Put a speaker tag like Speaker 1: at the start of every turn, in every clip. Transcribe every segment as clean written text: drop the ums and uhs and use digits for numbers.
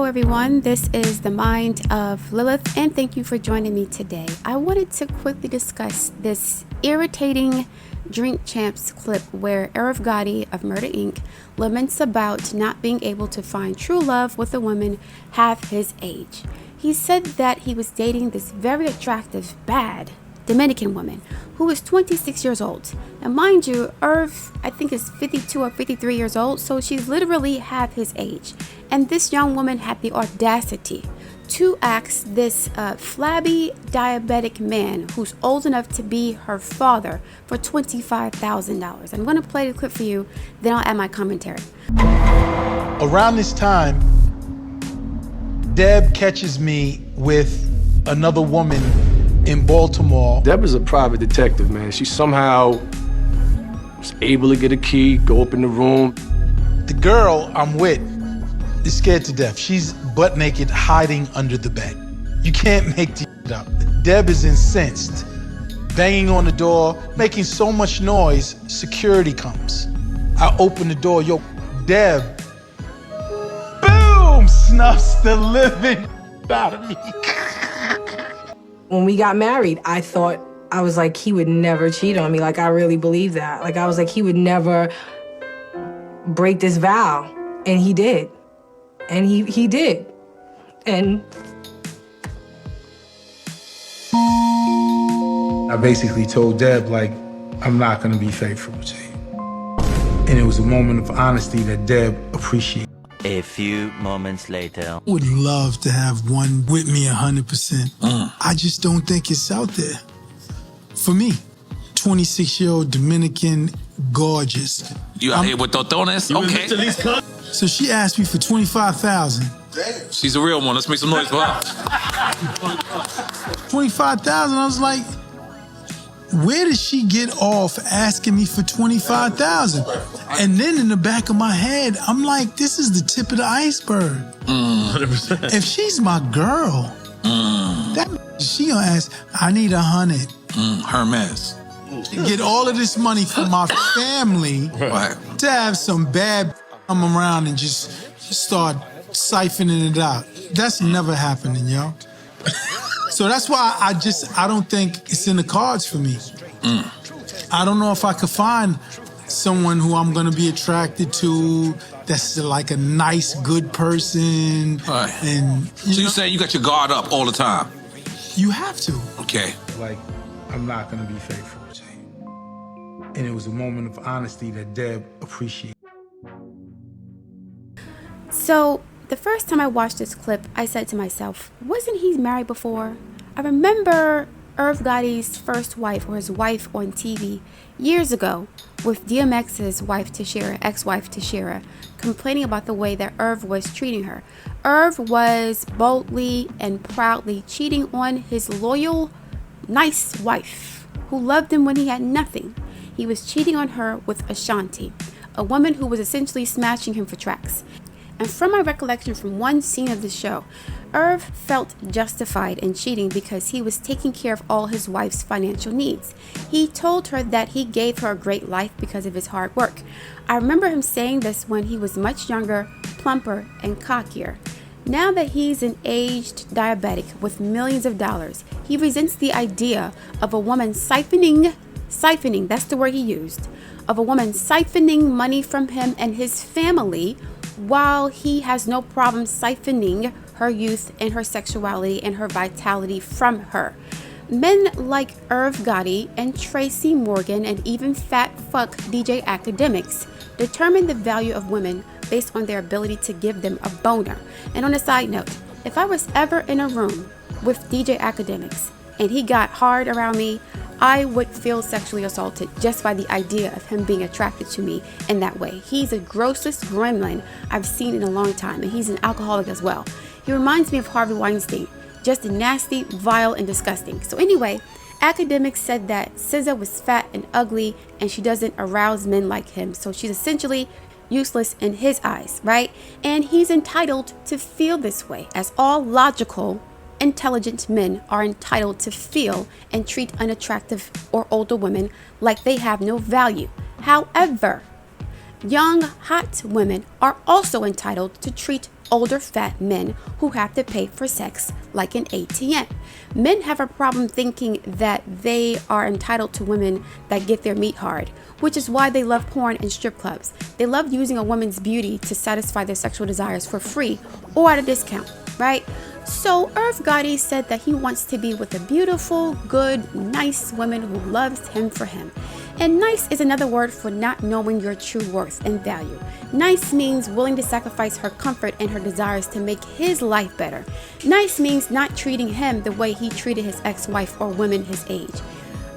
Speaker 1: everyone, this is the Mind of Lilith, and thank you for joining me today. I wanted to quickly discuss this irritating Drink Champs clip where Irv Gotti of Murder Inc. laments about not being able to find true love with a woman half his age. He said that he was dating this very attractive, bad Dominican woman who was 26 years old. Now mind you, Irv, I think is 52 or 53 years old, so she's literally half his age. And this young woman had the audacity to ask this flabby diabetic man who's old enough to be her father for $25,000. I'm going to play the clip for you, then I'll add my commentary.
Speaker 2: Around this time, Deb catches me with another woman in Baltimore.
Speaker 3: Deb is a private detective, man. She somehow was able to get a key, go up in the room.
Speaker 2: The girl I'm with is scared to death. She's butt naked, hiding under the bed. You can't make this shit up. Deb is incensed, banging on the door, making so much noise, security comes. I open the door, yo, Deb, boom, snuffs the living out of me.
Speaker 4: When we got married, I was like, he would never cheat on me. Like, I really believed that. Like, I was like, he would never break this vow. And he did. And he did. And
Speaker 2: I basically told Deb, like, I'm not gonna be faithful to you. And it was a moment of honesty that Deb appreciated.
Speaker 5: A few moments later.
Speaker 6: Would love to have one with me 100%. I just don't think it's out there. For me, 26-year-old Dominican, gorgeous.
Speaker 7: You out here with totones? Okay.
Speaker 6: So she asked me for $25,000.
Speaker 7: She's a real one. Let's make some noise for her.
Speaker 6: $25,000. I was like, where did she get off asking me for $25,000? And then in the back of my head, I'm like, this is the tip of the iceberg.
Speaker 7: 100%.
Speaker 6: If she's my girl, that she gonna ask, I need 100.
Speaker 7: Hermes.
Speaker 6: Get all of this money from my family to have some bad come around and just start siphoning it out. That's never happening, yo. So that's why I don't think it's in the cards for me. I don't know if I could find someone who I'm gonna be attracted to that's like a nice, good person.
Speaker 7: Right.
Speaker 6: And
Speaker 7: So you say you got your guard up all the time?
Speaker 6: You have to.
Speaker 7: Okay.
Speaker 2: Like, I'm not gonna be faithful to you. And it was a moment of honesty that Deb appreciated.
Speaker 1: So the first time I watched this clip, I said to myself, wasn't he married before? I remember Irv Gotti's first wife, or his wife on TV years ago, with DMX's wife Tashira, ex-wife Tashira, complaining about the way that Irv was treating her. Irv was boldly and proudly cheating on his loyal, nice wife, who loved him when he had nothing. He was cheating on her with Ashanti, a woman who was essentially smashing him for tracks. And from my recollection from one scene of the show, Irv felt justified in cheating because he was taking care of all his wife's financial needs. He told her that he gave her a great life because of his hard work. I remember him saying this when he was much younger, plumper, and cockier. Now that he's an aged diabetic with millions of dollars, he resents the idea of a woman siphoning, that's the word he used, of a woman siphoning money from him and his family, while he has no problem siphoning her youth and her sexuality and her vitality from her. Men like Irv Gotti and Tracy Morgan and even fat fuck DJ Academics determine the value of women based on their ability to give them a boner. And on a side note, if I was ever in a room with DJ Academics and he got hard around me, I would feel sexually assaulted just by the idea of him being attracted to me in that way. He's the grossest gremlin I've seen in a long time, and he's an alcoholic as well. He reminds me of Harvey Weinstein, just nasty, vile, and disgusting. So anyway, Academics said that SZA was fat and ugly, and she doesn't arouse men like him, so she's essentially useless in his eyes, right? And he's entitled to feel this way, as all logical, intelligent men are entitled to feel and treat unattractive or older women like they have no value. However, young, hot women are also entitled to treat older fat men who have to pay for sex like an ATM. Men have a problem thinking that they are entitled to women that get their meat hard, which is why they love porn and strip clubs. They love using a woman's beauty to satisfy their sexual desires for free or at a discount, right? So Irv Gotti said that he wants to be with a beautiful, good, nice woman who loves him for him. And nice is another word for not knowing your true worth and value. Nice means willing to sacrifice her comfort and her desires to make his life better. Nice means not treating him the way he treated his ex-wife or women his age.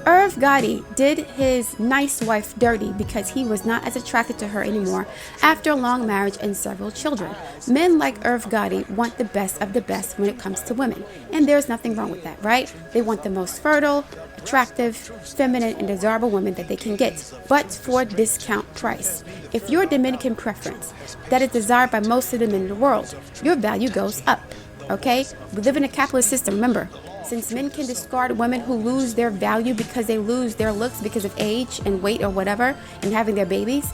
Speaker 1: Irv Gotti did his nice wife dirty because he was not as attracted to her anymore after a long marriage and several children. Men like Irv Gotti want the best of the best when it comes to women, and there's nothing wrong with that, right? They want the most fertile, attractive, feminine, and desirable women that they can get, but for a discount price. If you're a Dominican preference that is desired by most of the men in the world, your value goes up, okay? We live in a capitalist system, remember. Since men can discard women who lose their value because they lose their looks because of age and weight or whatever and having their babies,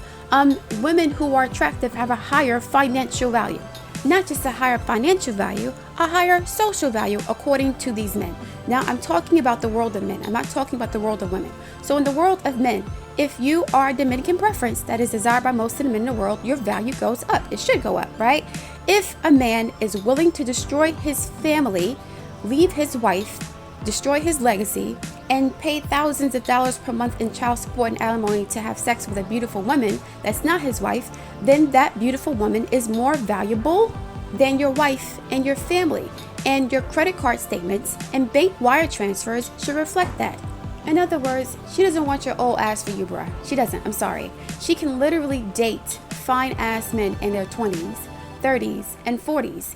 Speaker 1: women who are attractive have a higher financial value. Not just a higher financial value, a higher social value according to these men. Now I'm talking about the world of men. I'm not talking about the world of women. So in the world of men, if you are a Dominican preference that is desired by most of the men in the world, your value goes up. It should go up, right? If a man is willing to destroy his family, leave his wife, destroy his legacy, and pay thousands of dollars per month in child support and alimony to have sex with a beautiful woman that's not his wife, then that beautiful woman is more valuable than your wife and your family. And your credit card statements and bank wire transfers should reflect that. In other words, she doesn't want your old ass for you, bruh. She doesn't. I'm sorry. She can literally date fine ass men in their 20s, 30s, and 40s.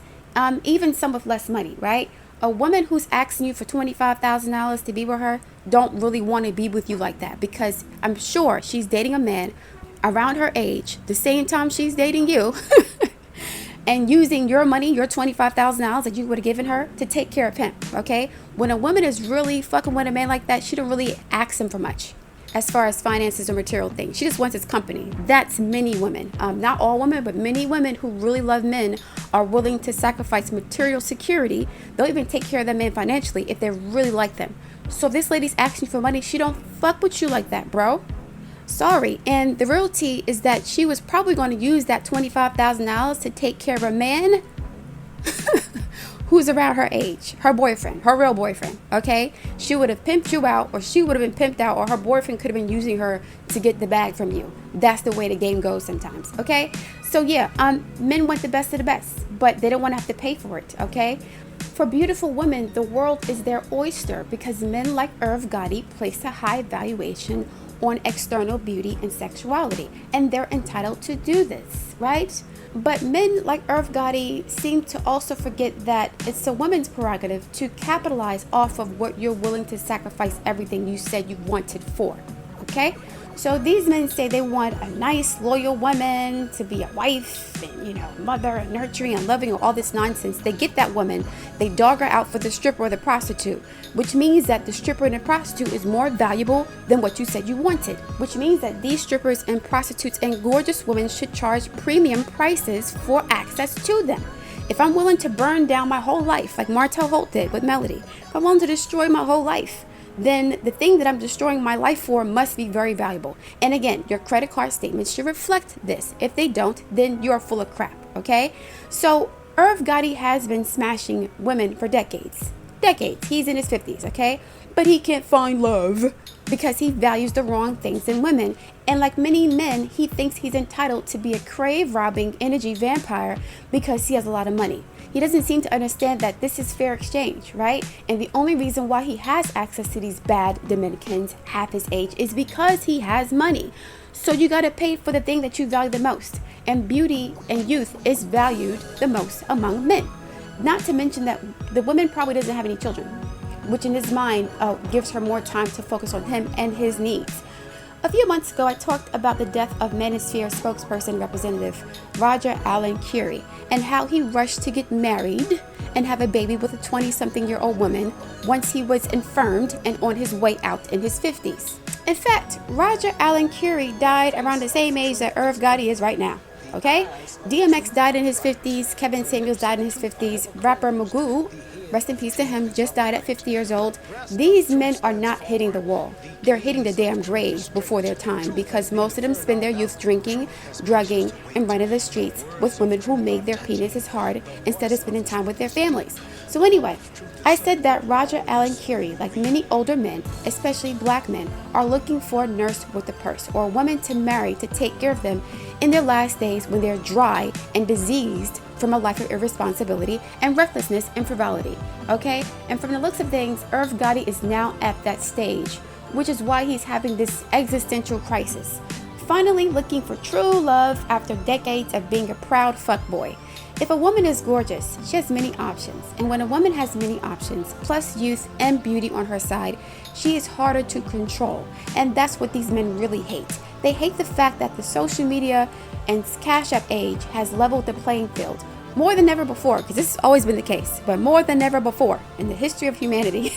Speaker 1: Even some with less money, right? A woman who's asking you for $25,000 to be with her don't really want to be with you like that, because I'm sure she's dating a man around her age, the same time she's dating you, and using your money, your $25,000 that you would have given her to take care of him, okay? When a woman is really fucking with a man like that, she don't really ask him for much as far as finances or material things. She just wants his company. That's many women. Not all women, but many women who really love men are willing to sacrifice material security. They'll even take care of their men financially if they really like them. So if this lady's asking for money, she don't fuck with you like that, bro. Sorry. And the reality is that she was probably going to use that $25,000 to take care of a man who's around her age, her boyfriend, her real boyfriend, okay? She would have pimped you out, or she would have been pimped out, or her boyfriend could have been using her to get the bag from you. That's the way the game goes sometimes, okay? So yeah, men want the best of the best, but they don't want to have to pay for it, okay? For beautiful women, the world is their oyster because men like Irv Gotti place a high valuation on external beauty and sexuality, and they're entitled to do this, right? But men like Irv Gotti seem to also forget that it's a woman's prerogative to capitalize off of what you're willing to sacrifice everything you said you wanted for, okay? So these men say they want a nice, loyal woman to be a wife and, mother and nurturing and loving and all this nonsense. They get that woman, they dog her out for the stripper or the prostitute, which means that the stripper and the prostitute is more valuable than what you said you wanted, which means that these strippers and prostitutes and gorgeous women should charge premium prices for access to them. If I'm willing to burn down my whole life, like Martel Holt did with Melody, if I'm willing to destroy my whole life, then the thing that I'm destroying my life for must be very valuable. And again, your credit card statements should reflect this. If they don't, then you're full of crap, okay? So Irv Gotti has been smashing women for decades. He's in his 50s, okay? But he can't find love because he values the wrong things in women. And like many men, he thinks he's entitled to be a crave-robbing energy vampire because he has a lot of money. He doesn't seem to understand that this is fair exchange, right? And the only reason why he has access to these bad Dominicans half his age is because he has money. So you got to pay for the thing that you value the most. And beauty and youth is valued the most among men. Not to mention that the woman probably doesn't have any children, which in his mind gives her more time to focus on him and his needs. A few months ago, I talked about the death of Manosphere spokesperson representative Roger Allen Carey and how he rushed to get married and have a baby with a 20-something-year-old woman once he was infirmed and on his way out in his 50s. In fact, Roger Allen Carey died around the same age that Irv Gotti is right now. okay? DMX died in his 50s. Kevin Samuels died in his 50s. Rapper Magoo, rest in peace to him, just died at 50 years old. These men are not hitting the wall. They're hitting the damn graves before their time because most of them spend their youth drinking, drugging, and running the streets with women who made their penises hard instead of spending time with their families. So anyway, I said that Roger Allen Carey, like many older men, especially black men, are looking for a nurse with a purse or a woman to marry to take care of them in their last days when they're dry and diseased from a life of irresponsibility and recklessness and frivolity, okay? And from the looks of things, Irv Gotti is now at that stage, which is why he's having this existential crisis. Finally looking for true love after decades of being a proud fuckboy. If a woman is gorgeous, she has many options. And when a woman has many options, plus youth and beauty on her side, she is harder to control. And that's what these men really hate. They hate the fact that the social media and CashApp age has leveled the playing field more than ever before, because this has always been the case, but more than ever before in the history of humanity.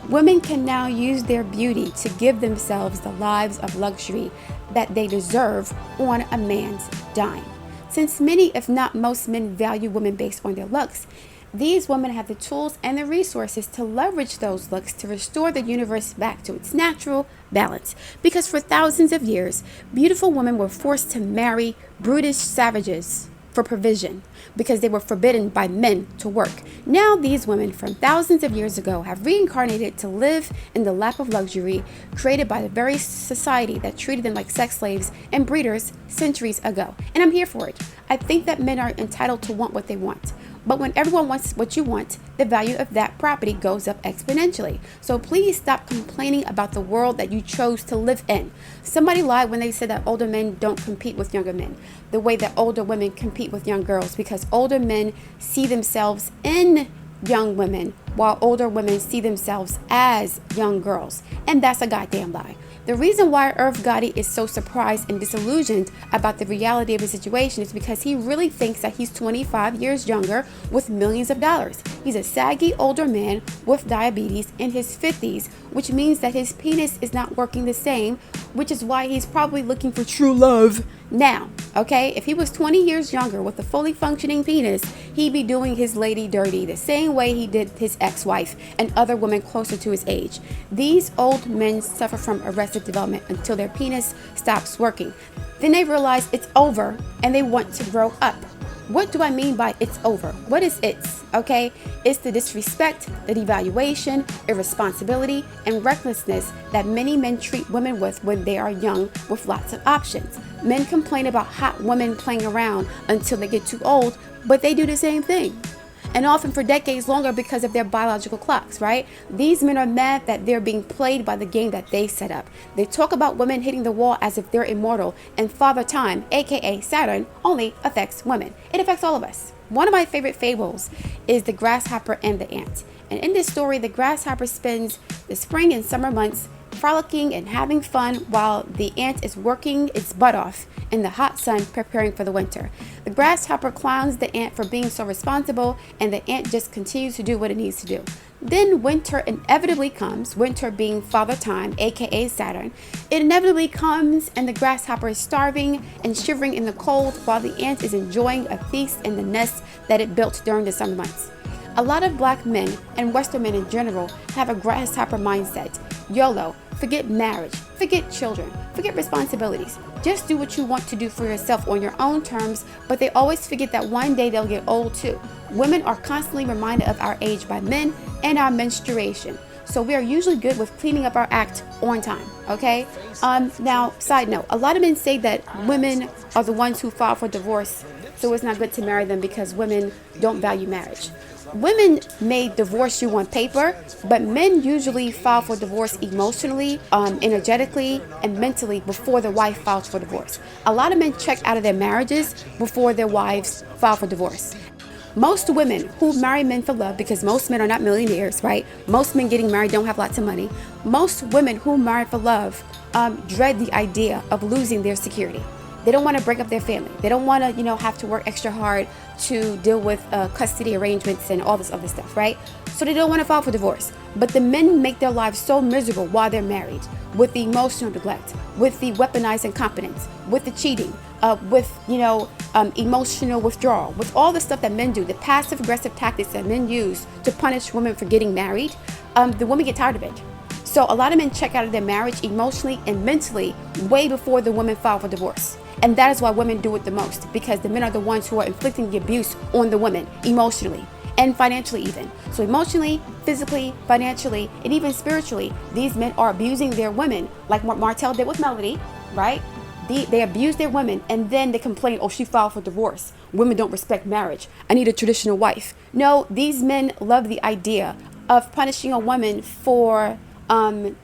Speaker 1: Women can now use their beauty to give themselves the lives of luxury that they deserve on a man's dime. Since many, if not most men, value women based on their looks, these women have the tools and the resources to leverage those looks to restore the universe back to its natural balance. Because for thousands of years, beautiful women were forced to marry brutish savages for provision because they were forbidden by men to work. Now these women from thousands of years ago have reincarnated to live in the lap of luxury created by the very society that treated them like sex slaves and breeders centuries ago. And I'm here for it. I think that men are entitled to want what they want. But when everyone wants what you want, the value of that property goes up exponentially. So please stop complaining about the world that you chose to live in. Somebody lied when they said that older men don't compete with younger men, the way that older women compete with young girls, because older men see themselves in young women while older women see themselves as young girls. And that's a goddamn lie. The reason why Irv Gotti is so surprised and disillusioned about the reality of his situation is because he really thinks that he's 25 years younger with millions of dollars. He's a saggy older man with diabetes in his 50s, which means that his penis is not working the same, which is why he's probably looking for true love now, okay? If he was 20 years younger with a fully functioning penis, he'd be doing his lady dirty the same way he did his ex-wife and other women closer to his age. These old men suffer from arrested development until their penis stops working. Then they realize it's over and they want to grow up. What do I mean by it's over? What is it's? Okay? It's the disrespect, the devaluation, irresponsibility, and recklessness that many men treat women with when they are young with lots of options. Men complain about hot women playing around until they get too old, but they do the same thing. And often for decades longer because of their biological clocks, right? These men are mad that they're being played by the game that they set up. They talk about women hitting the wall as if they're immortal, and Father Time, aka Saturn, only affects women. It affects all of us. One of my favorite fables is the grasshopper and the ant. And in this story, the grasshopper spends the spring and summer months frolicking and having fun while the ant is working its butt off in the hot sun preparing for the winter. The grasshopper clowns the ant for being so responsible, and the ant just continues to do what it needs to do. Then winter inevitably comes, winter being Father Time, aka Saturn. It inevitably comes and the grasshopper is starving and shivering in the cold while the ant is enjoying a feast in the nest that it built during the summer months. A lot of black men and Western men in general have a grasshopper mindset. YOLO, forget marriage, forget children, forget responsibilities. Just do what you want to do for yourself on your own terms, but they always forget that one day they'll get old too. Women are constantly reminded of our age by men and our menstruation. So we are usually good with cleaning up our act on time, okay? Now, side note, a lot of men say that women are the ones who file for divorce, so it's not good to marry them because women don't value marriage. Women may divorce you on paper, but men usually file for divorce emotionally, energetically, and mentally before the wife files for divorce. A lot of men check out of their marriages before their wives file for divorce. Most women who marry men for love, because most men are not millionaires, right? Most men getting married don't have lots of money. Most women who marry for love dread the idea of losing their security. They don't want to break up their family. They don't want to, have to work extra hard to deal with custody arrangements and all this other stuff, right? So they don't want to file for divorce. But the men make their lives so miserable while they're married, with the emotional neglect, with the weaponized incompetence, with the cheating, with, emotional withdrawal, with all the stuff that men do, the passive aggressive tactics that men use to punish women for getting married, the women get tired of it. So a lot of men check out of their marriage emotionally and mentally way before the women file for divorce. And that is why women do it the most, because the men are the ones who are inflicting the abuse on the women emotionally and financially even. So emotionally, physically, financially, and even spiritually, these men are abusing their women, like what Martell did with Melody, right? They abuse their women, and then they complain, oh, she filed for divorce. Women don't respect marriage. I need a traditional wife. No, these men love the idea of punishing a woman for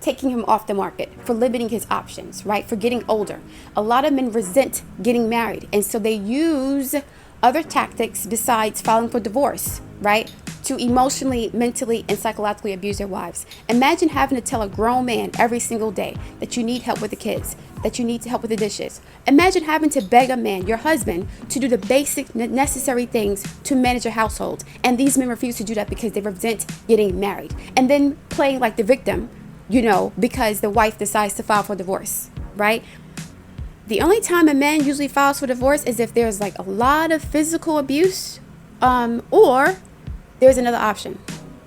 Speaker 1: taking him off the market, for limiting his options, right? For getting older. A lot of men resent getting married, and so they use other tactics besides filing for divorce, right? To emotionally, mentally, and psychologically abuse their wives. Imagine having to tell a grown man every single day that you need help with the kids, that you need help with the dishes. Imagine having to beg a man, your husband, to do the basic necessary things to manage a household. And these men refuse to do that because they resent getting married. And then playing like the victim, because the wife decides to file for divorce, right? The only time a man usually files for divorce is if there's like a lot of physical abuse, or there's another option.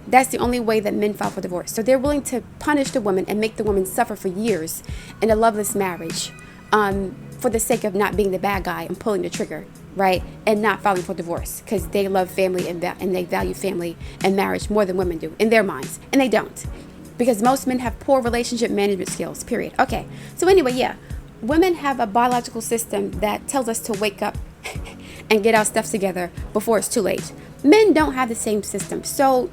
Speaker 1: That's the only way that men file for divorce. So they're willing to punish the woman and make the woman suffer for years in a loveless marriage, for the sake of not being the bad guy and pulling the trigger, right? And not filing for divorce because they love family and they value family and marriage more than women do in their minds. And they don't, because most men have poor relationship management skills, period. Okay, so anyway, yeah. Women have a biological system that tells us to wake up and get our stuff together before it's too late. Men don't have the same system. So,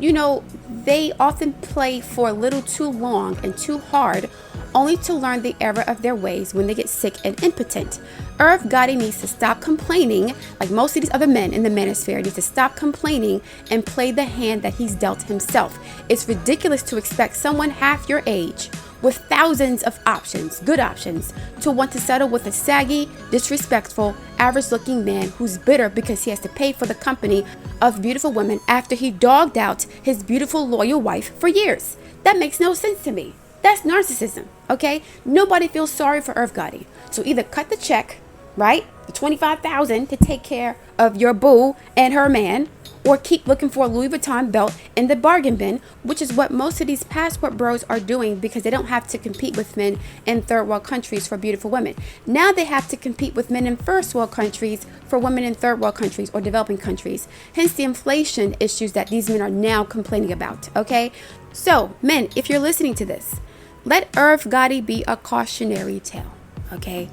Speaker 1: they often play for a little too long and too hard, only to learn the error of their ways when they get sick and impotent. Irv Gotti needs to stop complaining, like most of these other men in the manosphere, needs to stop complaining and play the hand that he's dealt himself. It's ridiculous to expect someone half your age with thousands of options, good options, to want to settle with a saggy, disrespectful, average-looking man who's bitter because he has to pay for the company of beautiful women after he dogged out his beautiful, loyal wife for years. That makes no sense to me. That's narcissism, okay? Nobody feels sorry for Irv Gotti. So either cut the check, right? The $25,000 to take care of your boo and her man, or keep looking for a Louis Vuitton belt in the bargain bin, which is what most of these passport bros are doing because they don't have to compete with men in third world countries for beautiful women. Now they have to compete with men in first world countries for women in third world countries or developing countries. Hence the inflation issues that these men are now complaining about, okay? So, men, if you're listening to this, let Irv Gotti be a cautionary tale. Okay,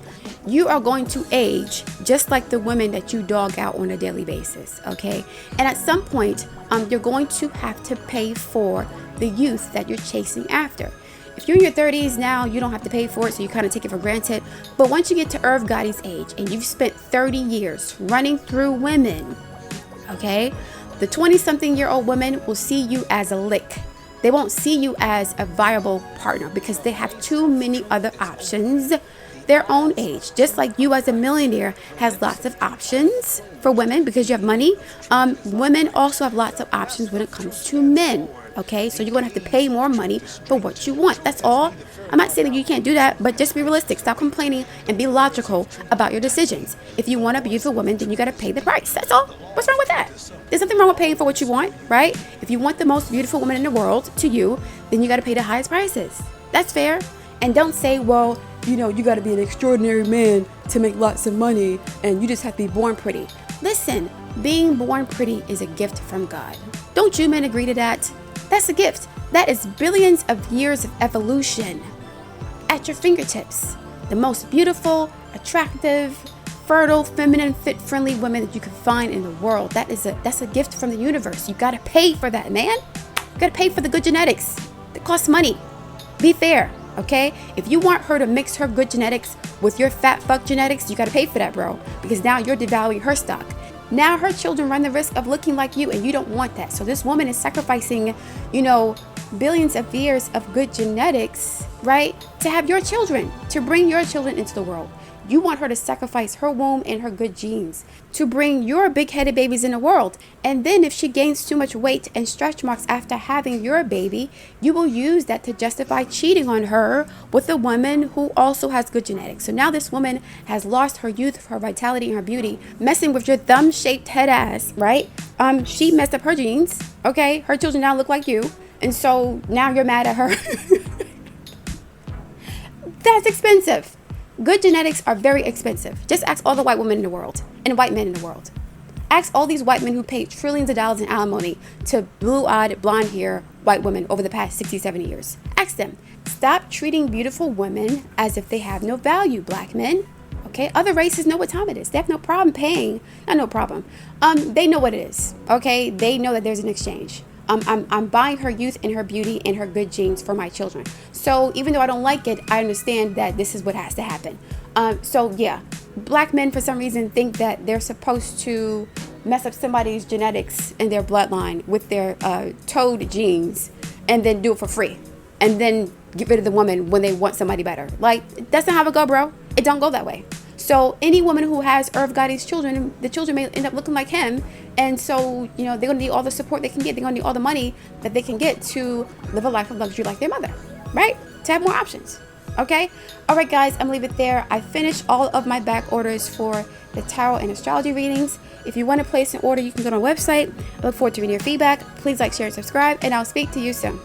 Speaker 1: you are going to age just like the women that you dog out on a daily basis. Okay, and at some point, you're going to have to pay for the youth that you're chasing after. If you're in your 30s now, you don't have to pay for it, so you kind of take it for granted. But once you get to Irv Gotti's age and you've spent 30 years running through women, okay, the 20-something-year-old women will see you as a lick. They won't see you as a viable partner because they have too many other options their own age. Just like you as a millionaire has lots of options for women because you have money, women also have lots of options when it comes to men. Okay, so you're gonna have to pay more money for what you want. That's all. I'm not saying that you can't do that, but just be realistic. Stop complaining and be logical about your decisions. If you want a beautiful woman, then you gotta pay the price. That's all. What's wrong with that? There's nothing wrong with paying for what you want, right? If you want the most beautiful woman in the world to you, then you gotta pay the highest prices. That's fair. And don't say, well, you got to be an extraordinary man to make lots of money and you just have to be born pretty. Listen, being born pretty is a gift from God. Don't you men agree to that? That's a gift. That is billions of years of evolution at your fingertips. The most beautiful, attractive, fertile, feminine, fit, friendly women that you can find in the world. That's a gift from the universe. You got to pay for that, man. You got to pay for the good genetics. It costs money. Be fair. Okay, if you want her to mix her good genetics with your fat fuck genetics, you got to pay for that, bro, because now you're devaluing her stock. Now her children run the risk of looking like you, and you don't want that. So this woman is sacrificing, billions of years of good genetics, right, to have your children, to bring your children into the world. You want her to sacrifice her womb and her good genes to bring your big-headed babies in the world. And then if she gains too much weight and stretch marks after having your baby, you will use that to justify cheating on her with a woman who also has good genetics. So now this woman has lost her youth, her vitality, and her beauty, messing with your thumb-shaped head ass, right? She messed up her genes, okay? Her children now look like you. And so now you're mad at her. That's expensive. Good genetics are very expensive. Just ask all the white women in the world and white men in the world. Ask all these white men who paid trillions of dollars in alimony to blue-eyed, blonde-haired white women over the past 60, 70 years. Ask them. Stop treating beautiful women as if they have no value, black men. Okay? Other races know what time it is. They have no problem paying. Not no problem. They know what it is. Okay? They know that there's an exchange. I'm buying her youth and her beauty and her good genes for my children. So even though I don't like it, I understand that this is what has to happen. So yeah, black men for some reason think that they're supposed to mess up somebody's genetics and their bloodline with their toad genes and then do it for free. And then get rid of the woman when they want somebody better. Like, that's not how it go, bro. It don't go that way. So any woman who has Irv Gotti's children, the children may end up looking like him. And so, you know, they're going to need all the support they can get. They're going to need all the money that they can get to live a life of luxury like their mother, right? To have more options. Okay? All right, guys, I'm going to leave it there. I finished all of my back orders for the tarot and astrology readings. If you want to place an order, you can go to our website. I look forward to reading your feedback. Please like, share, and subscribe, and I'll speak to you soon.